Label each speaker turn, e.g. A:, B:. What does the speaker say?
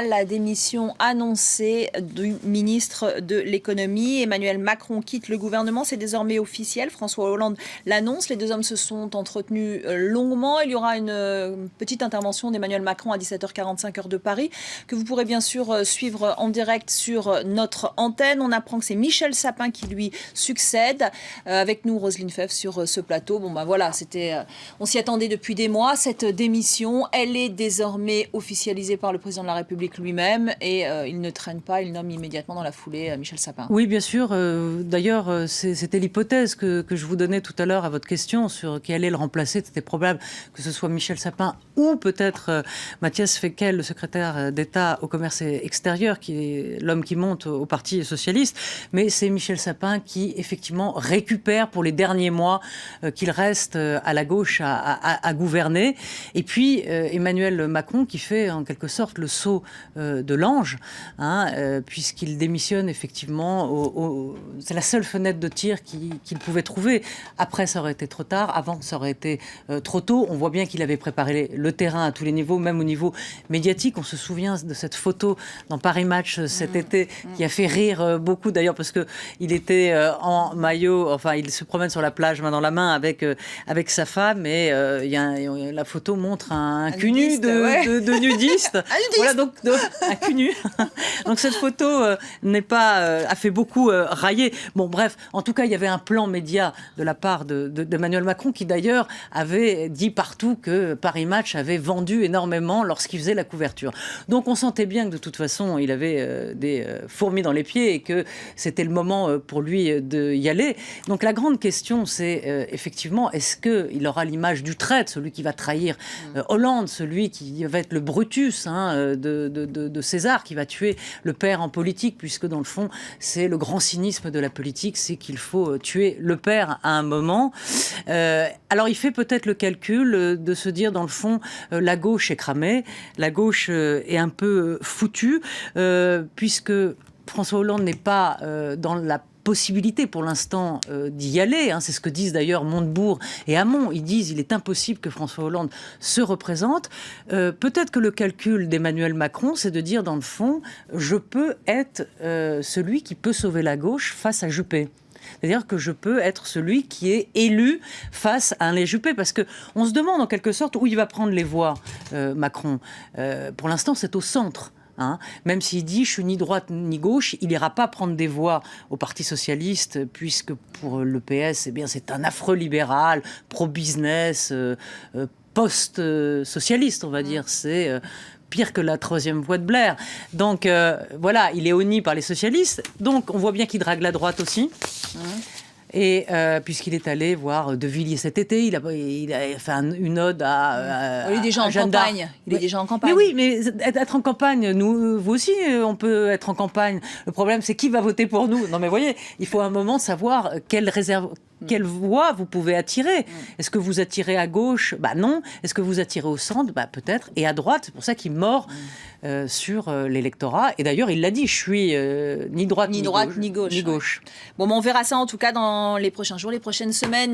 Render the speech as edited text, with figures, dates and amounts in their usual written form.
A: La démission annoncée du ministre de l'économie. Emmanuel Macron quitte le gouvernement, c'est désormais officiel. François Hollande l'annonce. Les deux hommes se sont entretenus longuement. Il y aura une petite intervention d'Emmanuel Macron à 17h45 heure de Paris, que vous pourrez bien sûr suivre en direct sur notre antenne. On apprend que c'est Michel Sapin qui lui succède. Avec nous, Roselyne Febvre, sur ce plateau. Bon ben voilà, on s'y attendait depuis des mois. Cette démission, elle est désormais officialisée par le président de la République lui-même et il ne traîne pas, il nomme immédiatement dans la foulée Michel Sapin.
B: Oui, bien sûr. D'ailleurs, c'était l'hypothèse que je vous donnais tout à l'heure à votre question sur qui allait le remplacer. C'était probable que ce soit Michel Sapin ou peut-être Matthias Fekl, le secrétaire d'État au commerce extérieur, qui est l'homme qui monte au Parti socialiste. Mais c'est Michel Sapin qui, effectivement, récupère pour les derniers mois qu'il reste à la gauche à gouverner. Et puis, Emmanuel Macron qui fait en quelque sorte le saut de l'ange, puisqu'il démissionne effectivement. C'est la seule fenêtre de tir qu'il pouvait trouver. Après, ça aurait été trop tard. Avant, ça aurait été trop tôt. On voit bien qu'il avait préparé le terrain à tous les niveaux, même au niveau médiatique. On se souvient de cette photo dans Paris Match cet été qui a fait rire beaucoup d'ailleurs parce qu'il était en maillot. Enfin, il se promène sur la plage main dans la main avec sa femme et la photo montre un cul nu de nudiste. Voilà, donc un cul nu. Donc cette photo a fait beaucoup railler. Bon, bref, en tout cas, il y avait un plan média de la part d'Emmanuel Macron qui d'ailleurs avait dit partout que Paris Match avait vendu énormément lorsqu'il faisait la couverture. Donc on sentait bien que de toute façon, il avait des fourmis dans les pieds et que c'était le moment pour lui d'y aller. Donc la grande question, c'est effectivement, est-ce qu'il aura l'image du traître, celui qui va trahir Hollande, celui qui va être le Brutus de César, qui va tuer le père en politique, puisque dans le fond, c'est le grand cynisme de la politique, c'est qu'il faut tuer le père à un moment. Alors il fait peut-être le calcul de se dire, dans le fond, la gauche est cramée, la gauche est un peu foutue, puisque François Hollande n'est pas dans la possibilité pour l'instant d'y aller. C'est ce que disent d'ailleurs Montebourg et Hamon. Ils disent qu'il est impossible que François Hollande se représente. Peut-être que le calcul d'Emmanuel Macron, c'est de dire dans le fond, je peux être celui qui peut sauver la gauche face à Juppé. C'est-à-dire que je peux être celui qui est élu face à Alain Juppé. Parce qu'on se demande en quelque sorte où il va prendre les voix, Macron. Pour l'instant, c'est au centre. Même s'il dit « je suis ni droite ni gauche », il n'ira pas prendre des voix au Parti socialiste, puisque pour le PS, c'est un affreux libéral, pro-business, post-socialiste, on va dire. C'est pire que la troisième voie de Blair. Donc voilà, il est honni par les socialistes. Donc on voit bien qu'il drague la droite aussi. Et puisqu'il est allé voir De Villiers cet été, il a fait une ode à
A: il est déjà en campagne. Il est déjà en campagne.
B: Mais oui, mais être en campagne, vous aussi, on peut être en campagne. Le problème, c'est qui va voter pour nous. Non, mais voyez, il faut un moment savoir quelle voix vous pouvez attirer. Est-ce que vous attirez à gauche ? Non. Est-ce que vous attirez au centre ? Peut-être. Et à droite, c'est pour ça qu'il mord sur l'électorat. Et d'ailleurs, il l'a dit, je suis ni droite ni gauche.
A: Bon, on verra ça en tout cas dans les prochains jours, les prochaines semaines.